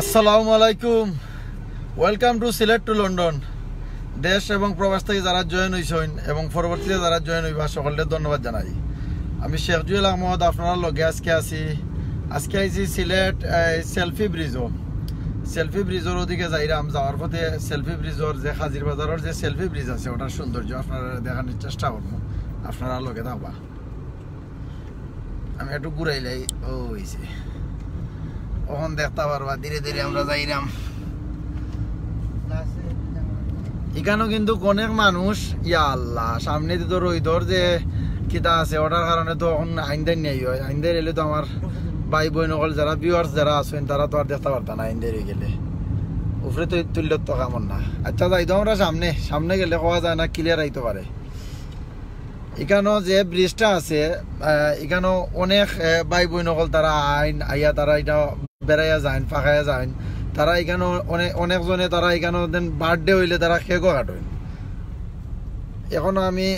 আসসালামু আলাইকুম, welcome to Sylhet to London. দেশ এবং প্রবাস থেকে যারা জয়েন হয়েছেন এবং পরবর্তীতে যারা জয়েন হইবা সকলকে ধন্যবাদ জানাই। আমি শেখ জুয়েল আহমদ আপনার লগে আজকে আইছি সিলেট সেলফি ব্রিজের ওদিকে যাইরাম। যাওয়ার পথে সেলফি ব্রিজের যে হাজির বাজারের যে সেলফি ব্রিজ আছে ওটার সৌন্দর্য আপনারা দেখানোর চেষ্টা করবো, আপনারা লগে থাকবা। আমি একটু ঘুরাইলাই ও হয়েছে ওখান দেখতে পারবা। ধীরে ধীরে আমরা যাইরাম। এখানেও কিন্তু অনেক মানুষ, ইয়া আল্লাহ, সামনে তো রইদর যে কিতা আছে ওটার কারণে তো এখন আইনদার নেই হয়। আইনদার এলে তো আমার ভাই বোন সকল যারা ভিউয়ার্স যারা আছেন তারা তো আর দেখতে পারতাম না। আইনদার গেলে উপরে তো তুললে তো কামন না। আচ্ছা যাইতো আমরা সামনে গেলে কোয়া যায় না, ক্লিয়ার আইতে পারে। এখানেও যে ব্রিজটা আছে এখানেও অনেক ভাই বোন সকল তারা আইয়া তারা এটা বেড়াইয়া যায়, ফাঁকাইয়া যায়। তারা এখানে অনেকজনে তারা এখানে বার্থডে হইলে তারা কেকও কাটেন। এখনো আমি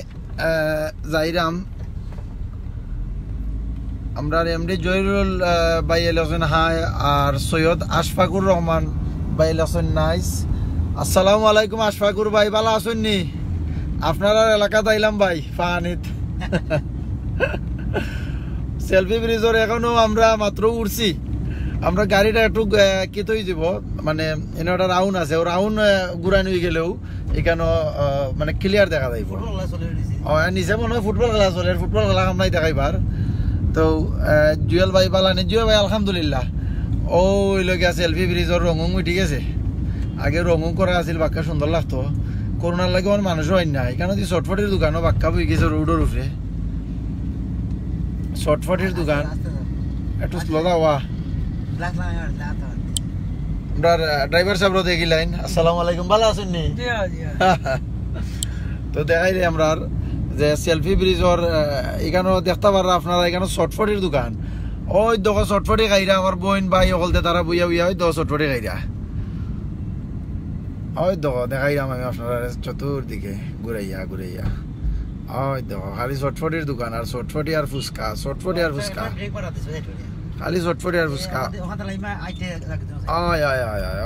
যাইরাম। আমরা এমডি জহিরুল ভাই এলেছেন হাই, আর সৈয়দ আশফাকুর রহমান ভাই এলেছেন নাইস। আসসালামু আলাইকুম আশফাকুর ভাই, ভালো আছেন নি? আপনার এলাকাতে আইলাম ভাই ফানিত। সেলফি ব্রিজের এখনো আমরা মাত্র উঠছি। আমরা গাড়িটা একটু কেতই যাব, মানে এনে একটা রাউন্ড আছে, ও রাউন্ড ঘুরানি হয়ে গেলেও এখানে মানে ক্লিয়ার দেখা যাইব। নিচে মনে হয় ফুটবল খেলা চলে, ফুটবল খেলা আমরা দেখাইবার। তো জুয়েল ভাই পালানি, জুয়েল ভাই আলহামদুলিল্লাহ ওই লোক আছে সেলফি ব্রিজের রঙুং ঠিক আছে। আগে রঙুং করা আছিল, বাক্কা সুন্দর লাগতো। করোনার লাগে আমার মানুষও হয় না। এখানে যে শর্টফটের দোকানও বাক্কা বই গেছে রোডের উপরে। শর্টফটের দোকান একটু স্লো যাওয়া। ড্রাইভার সাহেব দেখিলেন। আসসালামু আলাইকুম, ভালো আছেন নি? তো দেখাই রে আমরা যে সেলফি ব্রিজের এখানেও দেখতে পারা আপনারা। এখানে শর্টফটের দোকান, ওই দেখো শর্টফটে খাইরা আমার বোন ভাই সকলতে তারা বইয়া ওই দেখো শর্টফটে খাইরা। ওই দেখো দেখাইলাম আমি আপনারা চতুর্দিকে ঘুরাইয়া ওই দেখো খালি শর্টফটের দোকান আর শর্টফটি আর ফুচকা, খালি চটফটি আর ফুচকা।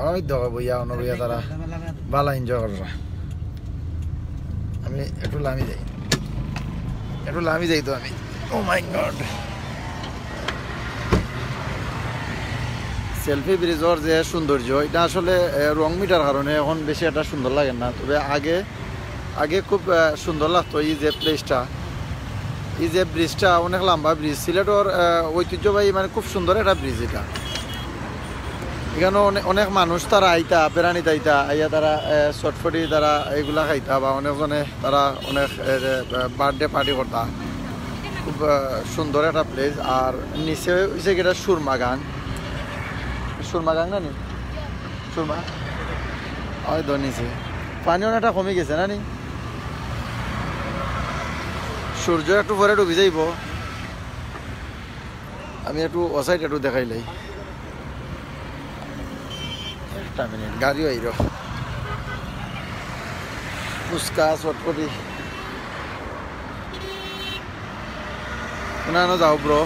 ওই দেখো বইয়া অনবইয়া তারা ভালো এনজয় করা। আমি একটু লামি যাই তো আমি। ও মাই গড, সেলফি ব্রিজের যে সৌন্দর্য এটা আসলে রং মিটার কারণে এখন বেশি একটা সুন্দর লাগে না। তবে আগে খুব সুন্দর লাগতো। এই যে প্লেসটা, এই যে ব্রিজটা অনেক লম্বা ব্রিজ, সিলেটের ঐতিহ্যবাহী মানে খুব সুন্দর একটা ব্রিজ এটা। এখানে অনেক মানুষ তারা আইতা বেড়ানিতে আইয়া তারা চটফটি তারা এইগুলা খাইতা, বা অনেকজনে তারা অনেক বার্থডে পার্টি করতা। খুব সুন্দর একটা প্লেস। আর নিচে হয়েছে কি এটা সুরমা গান না নি? সুরমা ওই তো নিচে পানি অনেকটা কমে গেছে না নি? সূর্য একটু পরে ডুবি যাইব। আমি একটু ওসাইড একটু দেখাইলাই। একটা মিনিট, গাড়িও আইর। ফুচকা চটপটি না যাও ব্রো।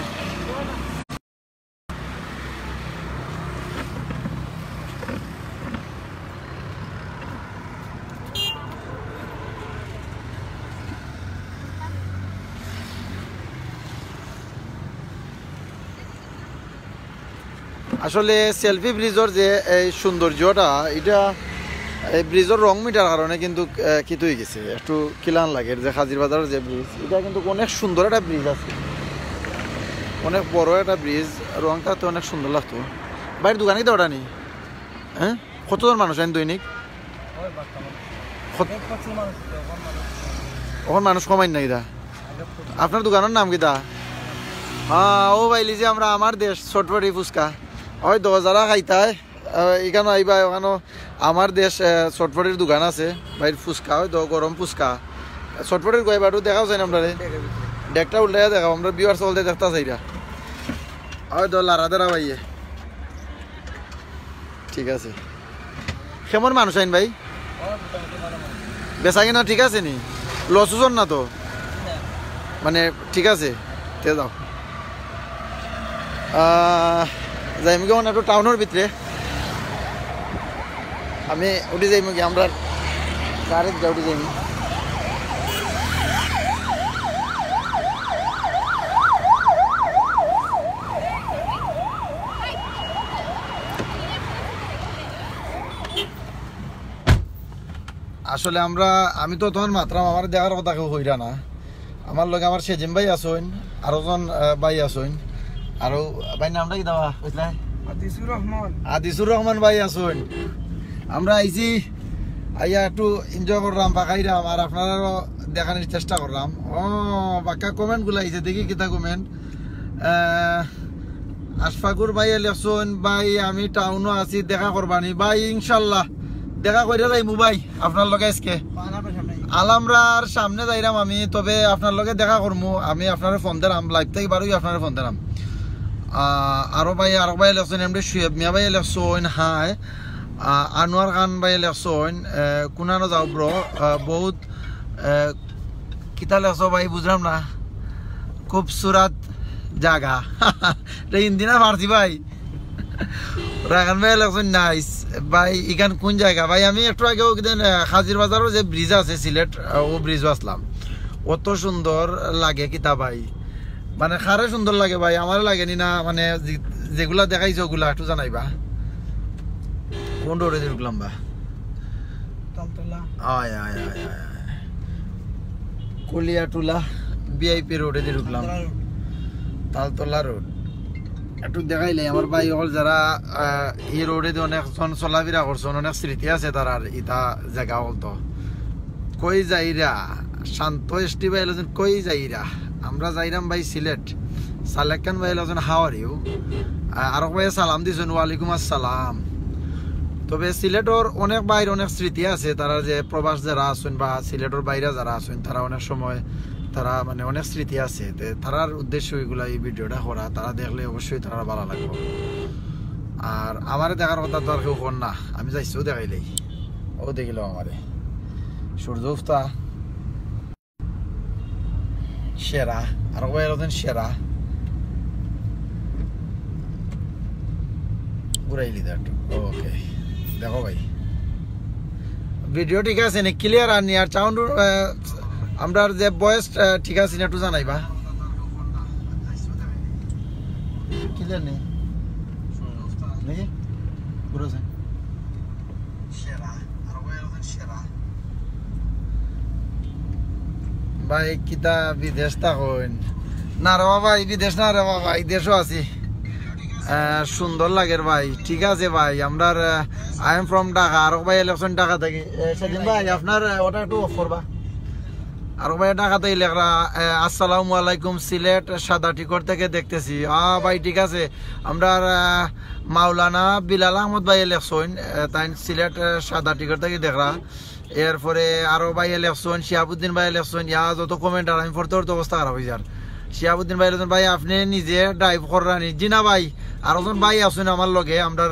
আসলে সেলফি ব্রিজের যে এই সৌন্দর্যটা, এটা এই ব্রিজের রং মিটার কারণে কিন্তু কিত হয়ে গেছে, একটু কিলান লাগে। যে হাজির বাজারের যে ব্রিজ, এটা কিন্তু অনেক সুন্দর একটা ব্রিজ আছে, অনেক বড় একটা ব্রিজ। রংটা তো অনেক সুন্দর লাগতো। বাইরের দোকানে তো ওটা নেই। হ্যাঁ, কতজন মানুষ আইন দৈনিক? ওখান মানুষ কমাই না কিদা? আপনার দোকানের নাম কিদা? হ্যাঁ, ও বাইলি যে আমরা আমার দেশ চটপটি ফুচকা ওই দশ যারা খাইতায় এখানে আইবা। ওখানে আমার দেশ চটপটির দোকান আছে, বাইর ফুচকা ওই গরম ফুচকা চটপটির গয়বাটু দেখাও যায় না। আমরা ডেকটা উল্টাইয়া দেখাও, আমরা বিয়ার চলতে দেখতে চাইরা। ওই তো লারাদারা ভাইয়ে, ঠিক আছে। কেমন মানুষ আইন ভাই? বেচা কিনা ঠিক আছে নি? লসুজন না তো মানে? ঠিক আছে, তে যাও। যাইম কেমন একটু টাউনের ভিতরে আমি উঠে যাইব কি আমরা গাড়িতে যা উঠে যাইব আসলে আমি তো তখন মাত্রাম আমার দেখার কথা কেউ হইরা না আমার লগে আমার সেজিম ভাই আসইন আরো জন ভাই আসইন আর ভাই নামটা কি দেওয়া বুঝলে আদিসুর রহমান ভাই আসইন আমরা আইছি আইয়া একটু এনজয় করলাম পাকাইরাম আর আপনারাও দেখানোর চেষ্টা করলাম বাক্কা কমেন্ট গুলো আইছে দেখি কিতা কমেন্ট আশফাকুর ভাই লেখছেন ভাই আমি টাউনও আছি দেখা করবানি ভাই ইনশাল্লাহ দেখা করে যাইমু ভাই আপনার লগে আজকে আলামরার সামনে যাইরাম আমি তবে আপনার লগে দেখা করমু আমি আপনার ফোন দিলাম লাইভ থেকে বারোই আপনার ফোন দিলাম আরো ভাই লেখছেন এমনি শুয়েব মিয়া ভাই লেখছেন হাই আনোয়ার খান ভাই লেখছেন কোনানো যাও ব্র বহুত কিতা লেখছ ভাই বুঝলাম না খুবসুরত জায়গা ইন্দিনা পারছি ভাই রাগান ভাই লেখছেন নাইস ভাই এখান কোন জায়গা ভাই আমি একটু আগে হাজির বাজারও যে ব্রিজ আছে সিলেট ও ব্রিজ আসলাম অত সুন্দর লাগে কিতা ভাই মানে খারে সুন্দর লাগে ভাই আমার লাগেনি না মানে যেগুলা দেখাইছে ওগুলা একটু জানাইবা কোন রোডে ঢুকলাম বা কলিয়াটুলা বিআইপি রোডে ঢুকলাম তালতলা রোড একটু দেখাইলে আমার ভাই হল যারা এই রোডে অনেকজন চলাফেরা করছেন অনেক স্মৃতি আছে তার ইটা জায়গা হল তো কই যাইরা শান্ত এসটি ভাই এলোজন কই যাইরা আমরা যাইরাম ভাই সিলেট সালেকান ভাই এলোজন হাওয়ারিও আর ভাই সালাম দিছেন ওয়ালাইকুম আসসালাম তবে সিলেটর অনেক বাইরে অনেক স্মৃতি আছে তারা যে প্রবাস যারা আছেন বা সিলেটর বাইরে যারা আছেন তারা অনেক সময় তারা মানে অনেক স্মৃতি আছে তারার উদ্দেশ্য এগুলা এই ভিডিওটা করা তারা দেখলে অবশ্যই তারা ভালো লাগবে আর আমারে দেখার কথা তো আর কেউ কর না আমি যাইছি ও দেখাইলেই ও দেখিল আমারে সূর্য উফতা সেরা আর ওয়েলদিন সেরা ঘুরাইলি একটু ওকে দেখো ভাই ভিডিও ঠিক আছে নি ক্লিয়ার আর নি আর সাউন্ড আমরা যে ভয়েস ঠিক আছে না একটু জানাইবা ক্লিয়ার নেই নাকি বুঝছে ভাই কিতা বিদেশ থাকুন না রে বাবা এই বিদেশ না রে বাবা এই দেশও আছি সুন্দর লাগে ভাই ঠিক আছে ভাই আমরা আই এম ফ্রম ঢাকা আর ভাই ইলেকশন ঢাকা থেকে সেদিন ভাই আপনার ওটা একটু অফ করবা আর ভাই ঢাকাতে লেখরা আসসালামু আলাইকুম সিলেট সাদা টিকট থেকে দেখতেছি ভাই ঠিক আছে আমরা মাওলানা বিলাল আহমদ ভাই ইলেকশন তাই সিলেট সাদা টিকট থেকে দেখরা এরপরে আরো ভাই ইলেকশন শিহাবুদ্দিন ভাই ইলেকশন ইয়া যত কমেন্ট আর আমি পড়তে পড়তে অবস্থা খারাপ হয়ে যার শিহাবুদ্দিন ভাই ইলেকশন ভাই আপনি নিজে ড্রাইভ করানি জি না ভাই আরোজন ভাই আসুন আমার লগে আমরা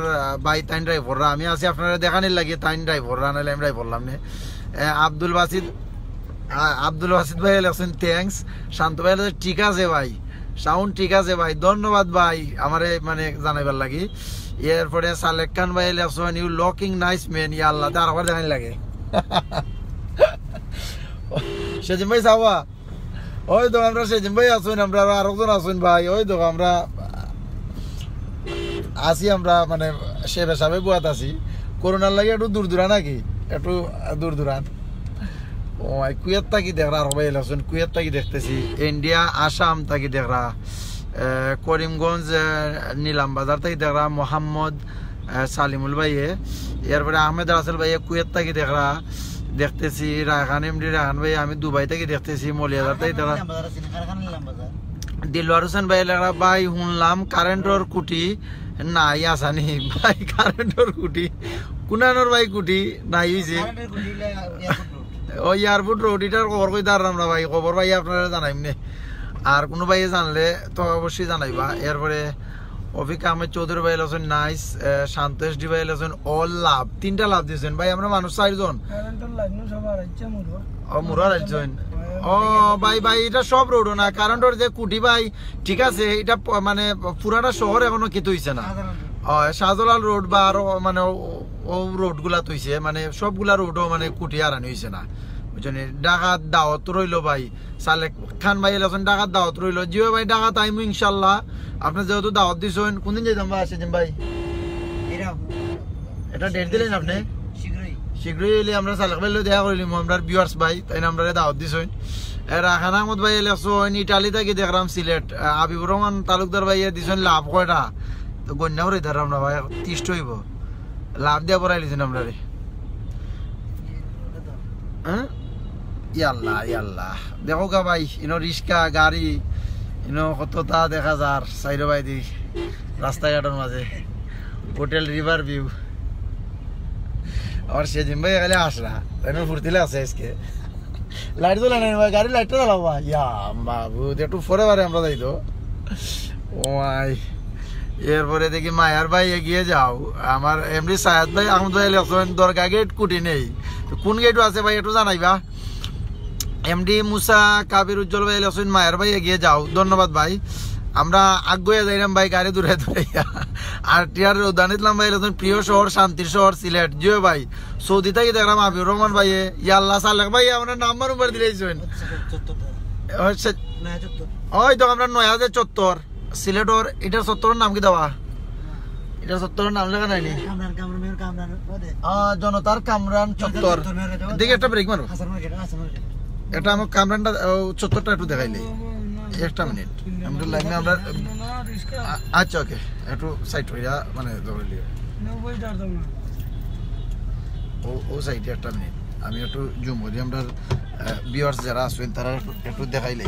ভাই তাইন ড্রাইভাররা আমি আছি আপনারা দেখানির লাগে তাইন ড্রাইভাররা নাহলে আমি ড্রাইভ করলাম না আব্দুল বাসিদ ভাই ইলেকশন থ্যাংকস শান্ত ভাই ঠিক আছে ভাই সাউন্ড ঠিক আছে ভাই ধন্যবাদ ভাই আমারে মানে জানাইবার লাগি এরপরে সালেক খান ভাই ইলেকশন ইউ লকিং নাইস ম্যান ইয়া আল্লাহ তার আবার দেখানি লাগে সেজিম ভাই চাওয়া ওই তো আমরা সেজিম ভাই আসুন আমরা আরেকজন আসুন ভাই ওই তো আমরা আছি আমরা মানে সে বেসাবে বুয়াত আছি করোনার লাগে একটু দূর দূরা নাকি একটু দূর দূরান ও কুয়েত তাকি দেখরা আর ভাই ইলেকশন কুয়েত তাকি দেখতেছি ইন্ডিয়া আসাম তাকি দেখরা করিমগঞ্জ নীলাম বাজার তাকি দেখরা মোহাম্মদ সালিমুল ভাইয়ে এরপরে আহমেদ রাসেল ভাইয়ে কুয়েত তাকি দেখরা দেখতেছি রায়খান এমডি রায়খান ভাই আমি দুবাই থেকে দেখতেছি মলিয়াদার থেকে দেখরা দিলওয়ার হোসেন ভাই লেখা ভাই শুনলাম কারেন্টর কুটি নাই আসানি ভাই কারেন্টর কুটি কুনানোর ভাই কুটি নাই হয়েছে ওই এয়ারপোর্ট রোড এটার খবর কই দাঁড়াম না ভাই খবর ভাই আপনারা জানাইম নে আর কোনো ভাই জানলে তো অবশ্যই জানাইবা এরপরে অফিক আহমেদ চৌধুরী ভাই আছেন নাইস শান্তেশ ডি ভাই আছেন অল লাভ তিনটা লাভ দিয়েছেন ভাই আমরা মানুষ 4 জন মুরার আছেন ও ভাই ভাই এটা সব রোড না কারেন্টর যে কুটি ভাই ঠিক আছে এটা মানে পুরাটা শহর এখনো কিছু হইছে না শাহজালাল রোড বা আরো মানে ও রোড গুলা তৈছে মানে সবগুলা রোডও মানে কুটি আরানি হয়েছে না বুঝছেন ডাকাত দাওয়াত রইলো ভাই সালেক খান ভাই এলাকান ডাকাত দাওয়াত রইলো জিও ভাই ডাকাত আইমু ইনশাল্লাহ আপনি যেহেতু দাওয়াত দিছেন কোনদিন যাইতাম ভাই আসেন ভাই এটা ডেট দিলেন আপনি শীঘ্রই এলে আমরা সালেক ভাই দেখা করিলাম আমরা ভিউয়ার্স ভাই তাই আমরা দাওয়াত দিছেন রাখান আহমদ ভাই এলাকান ইটালি থেকে দেখলাম সিলেট আবিবুর রহমান তালুকদার ভাই দিছেন লাভ কয়টা তো গন্যাও রে ধরাম না ভাই 30 হইব লাভ দিয়া পড়াইলিছেন আমরা রে হ্যাঁ ইয়াল্লাহ ইয়াল্লাহ দেখো গা ভাই ইনো রিক্সা গাড়ি ইনো কতটা দেখা যার সাইড বাই দি রাস্তাঘাটের মাঝে হোটেল রিভার ভিউ আর সেদিন ভাই এখানে আসরা তাই ফুর্তিলে আছে আজকে লাইট জ্বলা নাই ভাই গাড়ি লাইটটা জ্বালাও ভাই ইয়া বাবু একটু পরে বারে আমরা যাই তো ও ভাই এরপরে দেখি মায়ার ভাই এগিয়ে যাও আমার এমডি সায়াদ ভাই আহমদ ভাই লেখছেন দরগা গেট কুটি নেই কোন গেটও আছে ভাই একটু জানাইবা এমডি মুসা কাবির উজ্জ্বল ভাই লেখছেন মায়ার ভাই এগিয়ে যাও ধন্যবাদ ভাই আমরা আগুয়ে যাইলাম ভাই গাড়ি দূরে দূরে আর টিয়ার উদান ইসলাম ভাই লেখছেন প্রিয় শহর শান্তির শহর সিলেট জিও ভাই সৌদি থেকে দেখলাম আবির রহমান ভাই ইয়াল্লাহ সালেক ভাই আমরা নাম্বার উপর দিলেছেন ওই তো আমরা ৯০৭৪ সিলেটর এটার চত্বরের নাম কি দেওয়া এটার চত্বরের নাম লেখা নাইনি জনতার কামরান চত্বর দেখি একটা ব্রেক মারো এটা আমার কামরানটা চত্বরটা একটু দেখাইলে একটা মিনিট আমরা লাইনে আমরা আচ্ছা ওকে একটু সাইড হইয়া মানে ধরে লিও ও সাইডে একটা মিনিট আমি একটু জুম করি আমরা ভিউয়ার্স যারা আছেন তারা একটু দেখাইলে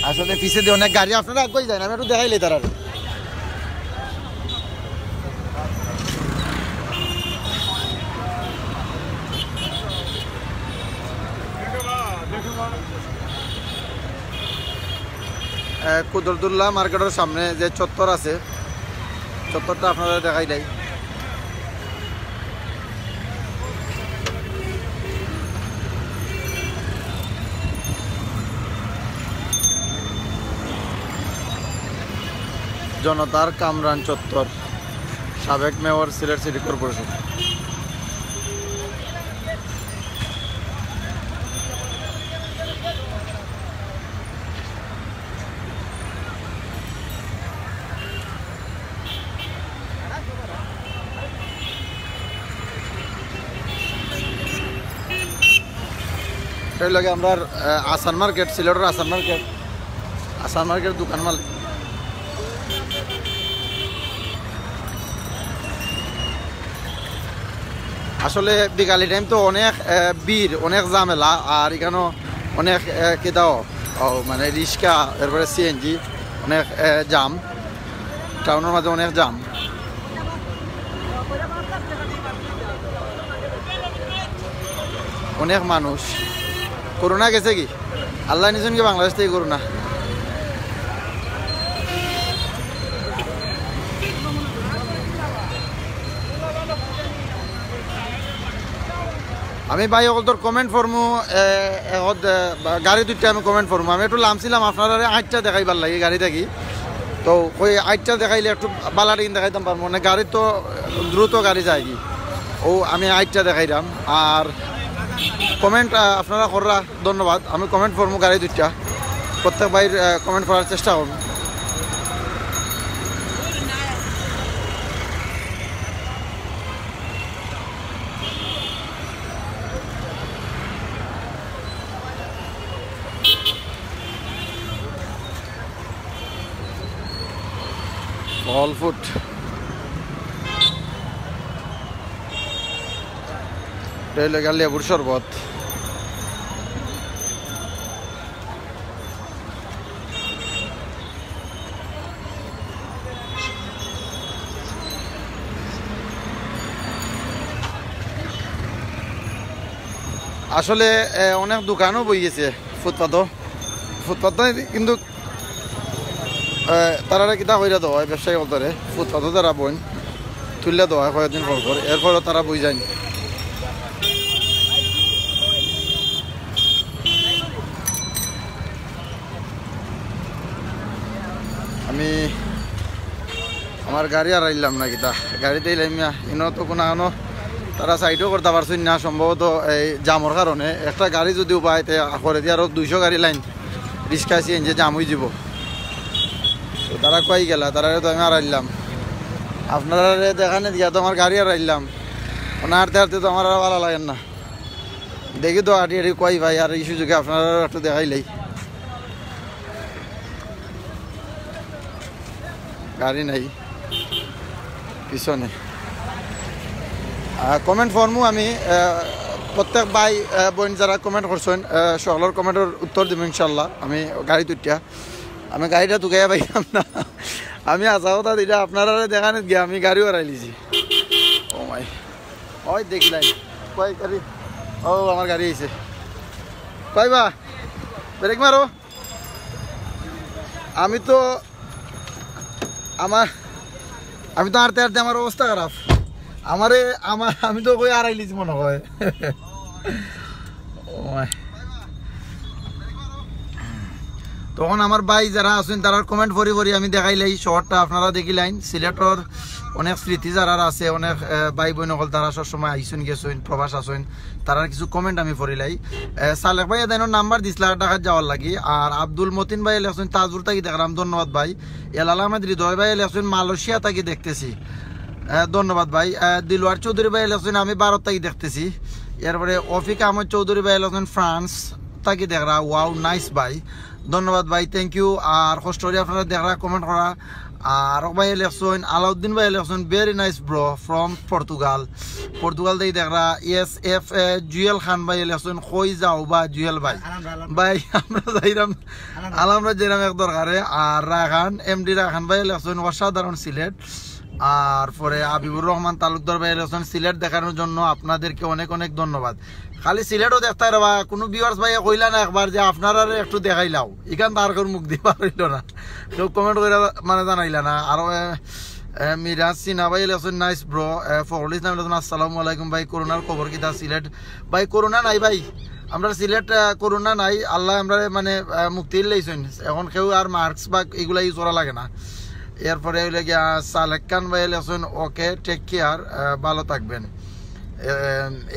আসলে পিছে দিয়ে অনেক গাড়ি আপনারা আগে যায় না আমি একটু দেখাইলে তারা কুদরতুল্লাহ মার্কেটের সামনে যে চত্বর আছে চত্বরটা আপনারা দেখাই দেয় জনতার কামরান চত্বর সাবেক মেয়র সিলেট সিটি কর্পোরেশন লাগে আমরা আসান মার্কেট সিলেটের আসান মার্কেট দোকান মালিক আসলে বিকালি টাইম তো অনেক ভিড় অনেক ঝামেলা আর এখানেও অনেক কেদাও মানে রিক্সা এরপরে সিএনজি অনেক জাম টাউনের মাঝে অনেক জাম অনেক মানুষ করোনা গেছে কি আল্লাহ নিছেন কি বাংলাদেশ থেকে করোনা আমি ভাই অকল তোর কমেন্ট ফর্মু গাড়ি দুইটা আমি কমেন্ট ফর্মু আমি একটু লামছিলাম আপনারা আটটা দেখাইবার লাগে গাড়ি থাকি তো ওই আটটা দেখাইলে একটু বালা দিন দেখাইতাম পারবো মানে গাড়ি তো দ্রুত গাড়ি যায় কি ও আমি আটটা দেখাইলাম আর কমেন্ট আপনারা কররা ধন্যবাদ আমি কমেন্ট ফর্মু গাড়ি দুইটা প্রত্যেক ভাই কমেন্ট করার চেষ্টা করব অল ফুড লেবুর শরবত আসলে অনেক দোকানও বই গেছে ফুটপাথ কিন্তু তারা কিতা কইরা দেওয়া হয় ব্যবসায়ী বলতে ফুটপাথও তারা বইন তুললে দেওয়া হয় কয়েকদিন পর এরপরও তারা বই যায় আমি আমার গাড়ি আর আইলাম না কিতা গাড়িতে এলাম ইনো তো কোনো তারা সাইডও করতে পারছেন না সম্ভবত এই জামর কারণে একটা গাড়ি যদি উপায় করে দিয়ে আরও 200 গাড়ি লাইন রিক্সা সিএনজি জাম হয়ে যাব তো তারা কই গেলা তারা তো আমি আর আইলাম আপনারা দেখানে দিয়া তো আমার গাড়ি আর আইলাম ওনা হাঁটতে হাঁটতে তো আমার আর ভালো লাগে না দেখি তো হাঁটি হাঁটি কই ভাই আর এই সুযোগে আপনারা একটু দেখাইলেই গাড়ি নাই পিছনে কমেন্ট ফর্মু আমি প্রত্যেক ভাই বোন যারা কমেন্ট করছেন সকলের কমেন্টের উত্তর দেব ইনশাল্লাহ আমি গাড়ি তুটিয়া আমি গাড়িটা তুকাইয়া পাইলাম না আমি আসা কথা এটা আপনারা দেখানে গিয়া আমি গাড়িও হারাইলিছি ও মাই ওই দেখলাই কই গাড়ি ও আমার গাড়ি আইছে কই বা ব্রেক মারো আমি তো হাঁটতে হাঁটতে আমার অবস্থা খারাপ আমি তো কই হারাইলিছি মনে হয় তখন আমার ভাই যারা আছেন তারা কমেন্ট ভরি আমি দেখাইলাই শহরটা আপনারা দেখিলাইন সিলেটর অনেক স্মৃতি যারা আছে অনেক ভাই বোন হল তারা সবসময় আইসুন গেছেন প্রবাস আসেন তারার কিছু কমেন্ট আমি পড়িলাই সালেক ভাই এদের নাম্বার দিছিল ঢাকা যাওয়ার লাগি আর আব্দুল মতিন ভাই লেখছেন তাজপুর থাকি দেখলাম ধন্যবাদ ভাই এলাল আহমেদ হৃদয় ভাই লেখছেন মালয়েশিয়া থাকি দেখতেছি ধন্যবাদ ভাই দিলওয়ার চৌধুরী ভাই লেখছেন আমি ভারত থাকি দেখতেছি এরপরে অফিক আহমদ চৌধুরী ভাই লেখছেন ফ্রান্স থাকি দেখরা ওয়াও নাইস ভাই ধন্যবাদ ভাই থ্যাংক ইউ আর কষ্টরি আপনারা দেখরা কমেন্ট করা আর ভাই লেখছেন আলাউদ্দিন ভাই লেখছেন very nice bro from Portugal থেকে দেখরা এস এফ জুয়েল খান ভাই লেখছেন কই যাও বা জুয়েল ভাই ভাই আমরা যাইরাম আলামরা যেরাম এক দরকারে আর রাখান এমডি রাখান ভাই লেখছেন অসাধারণ সিলেট আর পরে আবিবুর রহমান তালুকদার ভাই লেখছেন সিলেট দেখানোর জন্য আপনাদেরকে অনেক অনেক ধন্যবাদ খালি সিলেটও দেখতে পারবা কোনো ভিউয়ার্স ভাই কইলা না একবার যে আপনারা একটু দেখাইলাও এখান তার করে মুখ দিবা পারিল না কেউ কমেন্ট করে মানে জানাইলা না আর মিরাজ সিনা ভাই লেখছেন নাইস ব্রো ফখরুল ইসলাম লেখছেন আসসালামু আলাইকুম ভাই করোনার খবর কিতা সিলেট ভাই করোনা নাই ভাই আমরা সিলেট করোনা নাই আল্লাহ আমরা মানে মুক্তি লাইছেন এখন কেউ আর মাস্ক বা এগুলা ইউজ করা লাগে না এরপরে হইলে গিয়া সালেক খান ভাই লেখছেন ওকে টেক কেয়ার ভালো থাকবেন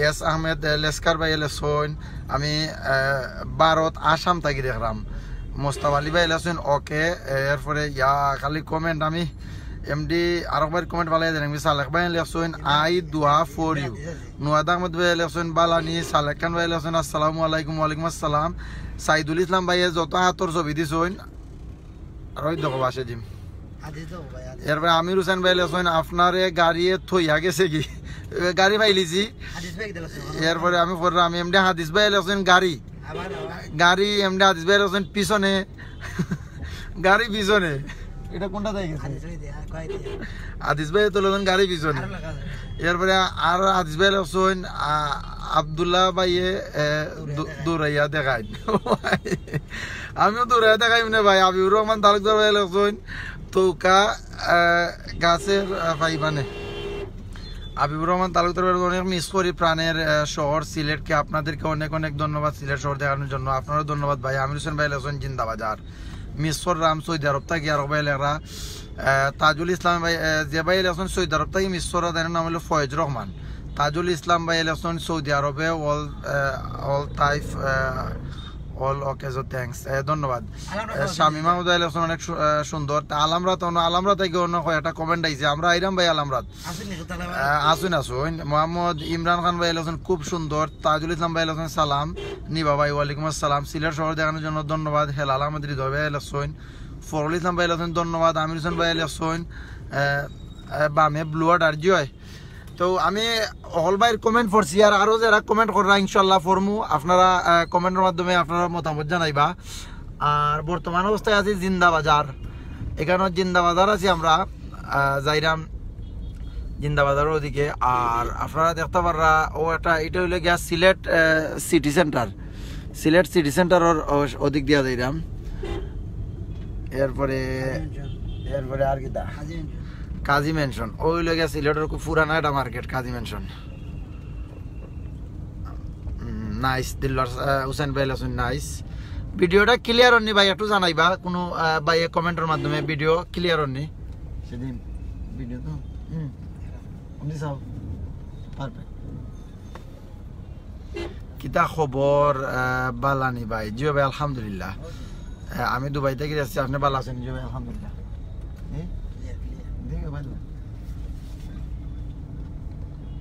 এস আহমেদ লেস্কার ভাই লেখছেন আমি ভারত আসাম থাকি দেখলাম মোস্তাফ আলী ভাই লেখছেন ওকে এরপরে ইয়া খালি কমেন্ট আমি এমডি আরেকবার কমেন্ট ভালো দেন সালেক ভাই লেখছেন আই দোয়া ফর ইউ নুয়াদ আহমদ ভাই লেখছেন বালানি সালেক খান ভাই লেখছেন আসসালামু আলাইকুম ওয়ালাইকুম আসসালাম সাইদুল ইসলাম ভাই যত হাতর ছবি দিছেন আর ওই দেখো বাসে জিম এরপরে আমির হুসেন ভাই লেখছেন আপনারে গাড়ি থইয়া গেছে কি গাড়ি পাইলিছি এরপরে আমি পড়লাম এমডি হাদিস ভাই লেখছেন গাড়ি এমডি হাদিস ভাই লেখছেন পিছনে গাড়ি পিছনে এটা কোনটা দেয় গেছে হাদিস ভাই তো লেখছেন গাড়ি পিছনে এরপরে আর হাদিস ভাই লেখছেন আব্দুল্লাহ ভাইয়ে দৌড়াইয়া দেখাই আমিও দৌড়াইয়া দেখাই মানে ভাই আবিবুর রহমান তালুকদার ভাই লেখছেন তৌকা গাছের পাইবানে আবিবুর রহমান তালুকদার অনেক মিস করি প্রাণের শহর সিলেটকে আপনাদেরকে অনেক অনেক ধন্যবাদ সিলেট শহর দেখানোর জন্য আপনারও ধন্যবাদ ভাই আমির হোসেন ভাই লেখছেন জিন্দাবাদ আর মিসর রাম সৌদি আরব থাকি আর ভাই লেখরা তাজুল ইসলাম ভাই যে ভাই লেখছেন সৌদি আরব থাকি মিসর তার নাম হলো ফয়েজ রহমান তাজুল ইসলাম ভাই লেখছেন সৌদি আরবে all type all okay so thanks ধন্যবাদ শামিমা উদয় লেখছেন অনেক সুন্দর আলামরাত থেকে অন্য একটা কমেন্ট আইছে আমরা আইরাম ভাই আলামরাত আসুন মোহাম্মদ ইমরান খান ভাই লেখছেন খুব সুন্দর তাজুল ইসলাম ভাই লেখছেন সালাম নিবা ভাই ওয়ালাইকুম আসসালাম সিলেট শহর দেখানোর জন্য ধন্যবাদ হেলাল আহমদ হৃদয় ভাই লেখছেন ফখরুল ইসলাম ভাই লেখছেন ধন্যবাদ আমির হোসেন ভাই লেখছেন বামে ব্লুয়ার্ড আর জয় তো আমি হল ভাইয়ের কমেন্ট পড়ছি আর আরও যারা কমেন্ট করা ইনশাল্লাহ ফরমু আপনারা কমেন্টের মাধ্যমে আপনারা মতামত জানাইবা আর বর্তমান অবস্থায় আছি জিন্দাবাজার এখানে জিন্দাবাজার আছি আমরা যাইরাম জিন্দাবাজারের ওদিকে আর আপনারা দেখতে পাররা এটা হইলে গিয়া সিলেট সিটি সেন্টারের ওদিক দিয়া যাইরাম এরপরে আর কি কাজী মেনশন ওই লোক সিলেটের খুব পুরানা একটা মার্কেট কাজী মেনশন নাইস দিলওয়ার হুসেন ভাই লেখছেন নাইস ভিডিওটা ক্লিয়ার হননি ভাই একটু জানাইবা কোনো ভাই কমেন্টের মাধ্যমে ভিডিও ক্লিয়ার হননি সেদিন ভিডিও তো আপনি চাও পারফেক্ট কিতা খবর বালানি ভাই জিও ভাই আলহামদুলিল্লাহ আমি দুবাই থেকে যাচ্ছি আপনি ভালো আছেন জিও ভাই আলহামদুলিল্লাহ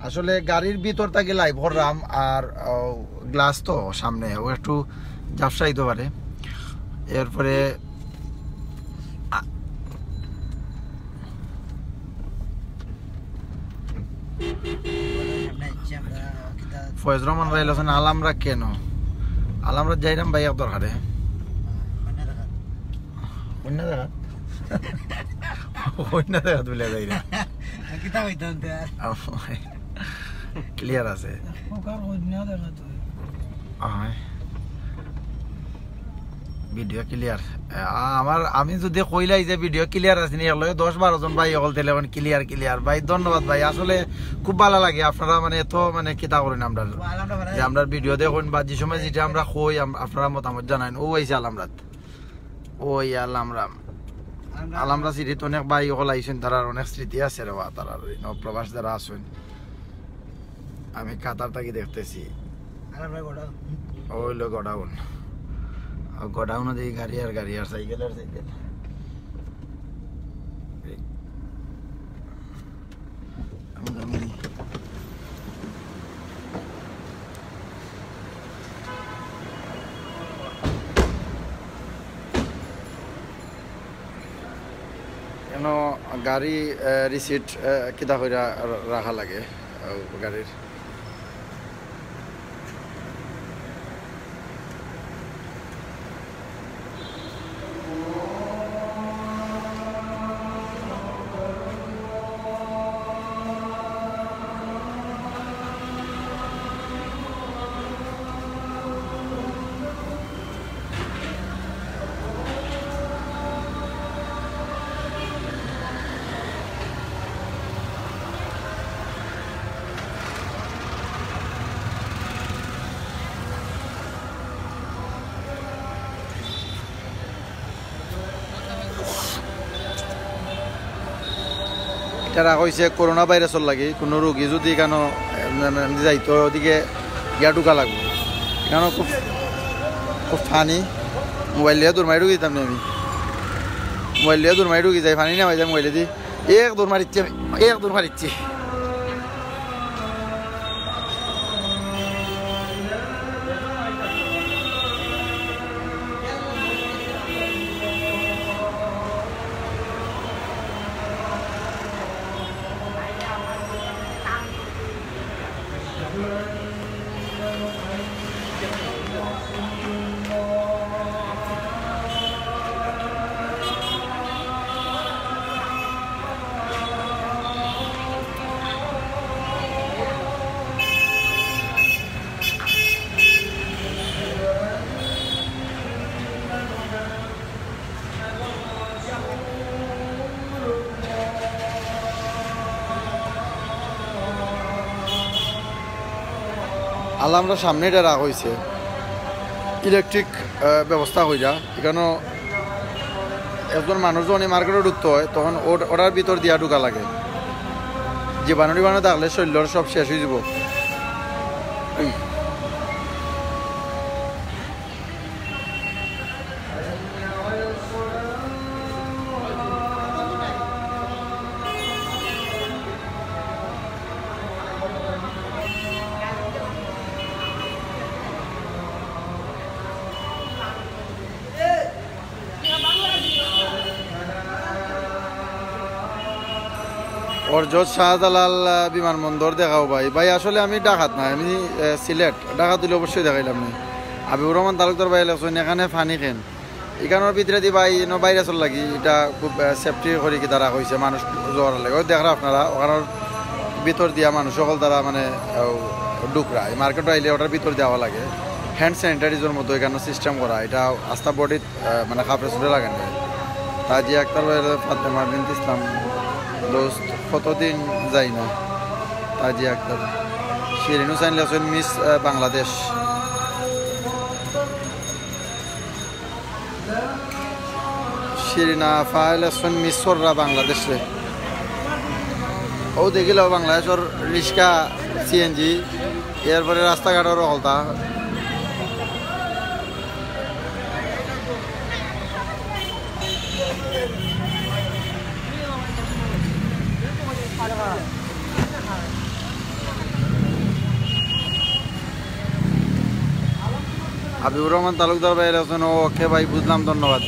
আসলে গাড়ির ভিতর থেকে লাইভ করলাম আর গ্লাস তো সামনে ও একটু ঝাপসা হইতে পারে এরপরে ফয়েজ রহমান ভাই আছেন আলামরা কেন আলামরা যাইলাম ভাই এক দরকারে অন্য দেখা অন্য দেখা তুলে যাই না ক্লিয়ার আছে ভিডিও ক্লিয়ার আমি যদি কইলাই যে ভিডিও ক্লিয়ার আছে নি 10-12 জন ভাই হল তেলে ক্লিয়ার ক্লিয়ার ভাই ধন্যবাদ ভাই আসলে খুব ভালো লাগে আপনারা মানে এত মানে কিতা করেন আমরা যে আমরা ভিডিও দেখুন বা যে সময় যেটা আমরা কই আপনারা মতামত জানান ও হইছে আলামরাত ওই আলামরা সিটিতে অনেক ভাই হল আইসেন তারা অনেক স্মৃতি আছে রে তারা প্রবাস যারা আছেন আমি কাতার থাকি দেখতেছি ওই লোক গোডাউন গোডাউন দিয়ে গাড়ি আর সাইকেল কেন গাড়ি রিসিট কিতা করে রাখা লাগে গাড়ির রাখা হয়েছে করোনা ভাইরাসের লাগে কোনো রোগী যদি কেন যাইতো ওদিকে গিয়া ঢুকা লাগবে কেন খুব খুব ফানি মোবাইল দিয়ে দূর মারি ঢুকি দিতাম আমি মোবাইল দিয়ে দূর মারি ঢুকি যাই ফানি না হয়ে যায় মোবাইলে দিয়ে এক দূর মারিচ্ছি আলামরা সামনে এটা রাখা হয়েছে ইলেকট্রিক ব্যবস্থা হয়ে যা এখানে একজন মানুষ যখন এই মার্কেটে ঢুকতে হয় তখন ওটার ভিতর দিয়া ঢুকা লাগে জীবাণু টিবাণু থাকলে শরীরের সব শেষ হয়ে যাব অর্জত শাহজালাল বিমানবন্দর দেখাও ভাই আসলে আমি ডাকাত না আমি সিলেট ডাকাত দিলে অবশ্যই দেখাইলাম না হাবিবুর রহমান তালুকদার ভাই লাগছেন এখানে ফানি খেন এখানের ভিতরে দি ভাই বাইরে চল লাগি এটা খুব সেফটি করে কি তারা হয়েছে মানুষ জ্বর লাগে ওই দেখার আপনারা ওখানের ভিতর দিয়া মানুষ সকল তারা মানে ডুকরা এই মার্কেটে আইলে ওটার ভিতর দেওয়া লাগে হ্যান্ড স্যানিটাইজার মতো এখানে সিস্টেম করা এটা আস্থা বডিত মানে কাপড়ে সুটে লাগান যায় তাজি আক্তার ফাতেমা বিনতে ইসলাম দোস্ত কতদিন যাই না তাজি আক্তার শিরিন হুসাইন লেছেন মিস বাংলাদেশ শিরিনা ফাইল লেছেন মিস সররা বাংলাদেশে ও দেখিল বাংলাদেশের রিক্সা সিএনজি এরপরে রাস্তাঘাটেরও হলতা হাবিবুর রহমান তালুকদার ভাই আছেন ওকে ভাই বুঝলাম ধন্যবাদ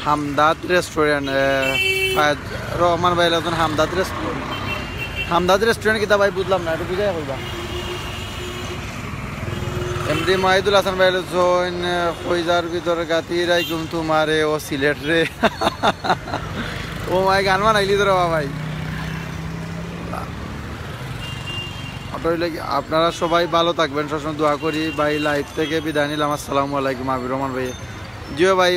হামদাদ রেস্টুরেন্ট রহমান ভাই আছেন হামদাদ রেস্টুরেন্ট কিতা ভাই বুঝলাম না একটু বুঝাই কইবা এমডি মাহিদুল হাসান ভাই আছেন কইজার ভিতর গাতি রাইকুম তোমারে ও সিলেট রে ও মাই গান বানাইলি তো ভাই আপনারা সবাই ভালো থাকবেন সবসময় দোয়া করি ভাই লাইভ থেকে বিদায় নিলাম আসসালামু আলাইকুম হাবিবুর রহমান ভাই জিও ভাই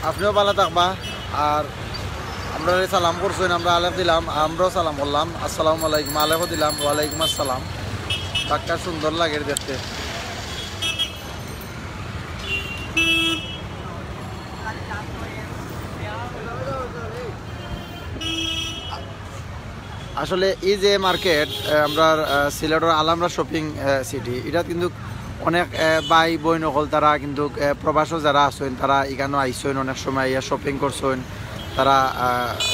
আপনিও ভালো থাকবা আর আমরা সালাম করছেন আমরা আলেখ দিলাম আমরাও সালাম করলাম আসসালামু আলাইকুম আলেখও দিলাম ওয়ালাইকুম আসসালাম পাক্কা সুন্দর লাগে দেখতে আসলে এই যে মার্কেট আমরা সিলেটের আলামরা শপিং সিটি এটা কিন্তু অনেক ভাই বোন নকল তারা কিন্তু প্রবাসী যারা আছেন তারা এখানে আইসেন অনেক সময় ইয়া শপিং করছেন তারা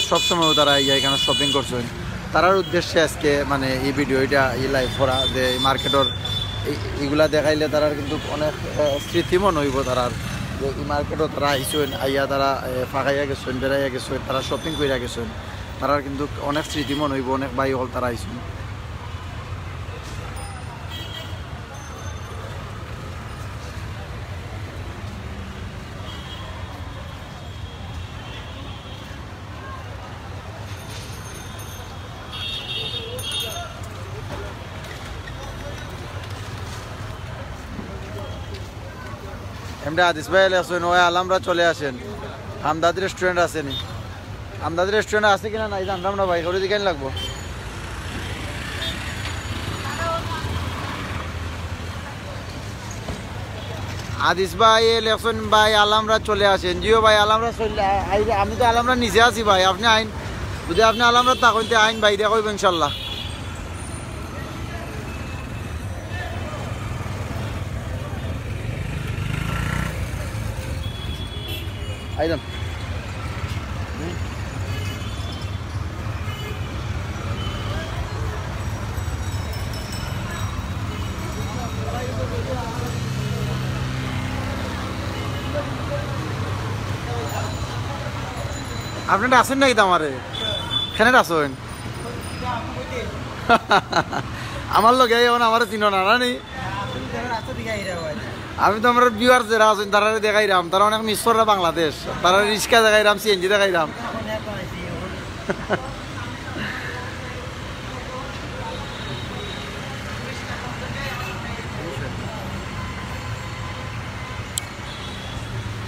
সবসময় তারা ইয়া এখানে শপিং করছেন তারার উদ্দেশ্যে আজকে মানে এই ভিডিওটা এই লাইভ করা যে মার্কেটের এইগুলা দেখাইলে তারা কিন্তু অনেক স্মৃতিমন হইব তারার যে এই মার্কেটও তারা আইসেন আইয়া তারা ফাঁকাইয়া গেছেন বেড়াইয়া গেছেন তারা শপিং করিয়া গেছেন তারার কিন্তু অনেক স্মৃতিমন হইব অনেক ভাই হল তারা আইসেন এমনি আদিস ভাই আসেন ওই আলামরা চলে আসেন হামদাদ রেস্টুরেন্ট আসেনি হামদাদ রেস্টুরেন্ট আছে কিনা নাই জানতাম না ভাই করে দিকে লাগবো আদিস ভাই লেখছেন ভাই আলামরা চলে আসেন জিও ভাই আলামরা চলে আমি তো আলামরা নিচে আছি ভাই আপনি আইন যদি আপনি আলামরা থাকেন আইন ভাই দেখা হইব ইনশাল্লাহ আইদাম আপনারা আসেন নাকি তো আমারে এখানে আসেন আমার লোক এখন আমার চিনো না নি আমি তো আমার ভিউয়ার যারা আছেন তারা দেখাইলাম তারা অনেক মিস করে বাংলাদেশ তারা রিক্সা দেখাইলাম সিএনজি দেখাইলাম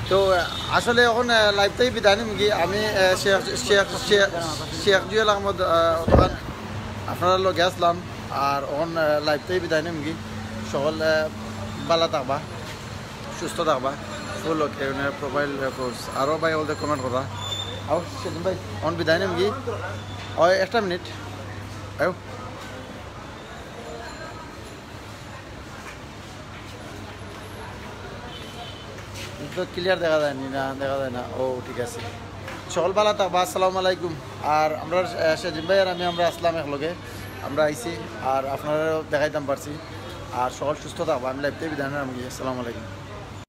তো আসলে এখন লাইভটাই বিদায় নিম কি আমি শেখ জুয়েল আহমদ আপনারা লগে আসলাম আর এখন লাইভটাই বিদায় নিম কি সকল ভালো থাকবা সুস্থ থাকবা ফুল ওকে প্রোফাইল কোর্স আরও ভাই ওদের কমেন্ট করা আও সেদিন ভাই অন বিদায় নিম কি ওই একটা মিনিট আও তো ক্লিয়ার দেখা যায় না দেখা যায় না ও ঠিক আছে সকল ভালো থাকবা আসসালামু আলাইকুম আর আমরা সেদিন ভাই আর আমরা আসলাম একলগে আমরা আইছি আর আপনারাও দেখাইতাম পারছি আর সকল সুস্থ থাকবা আমি লাইভতে বিদায় নিলাম আসসালামু আলাইকুম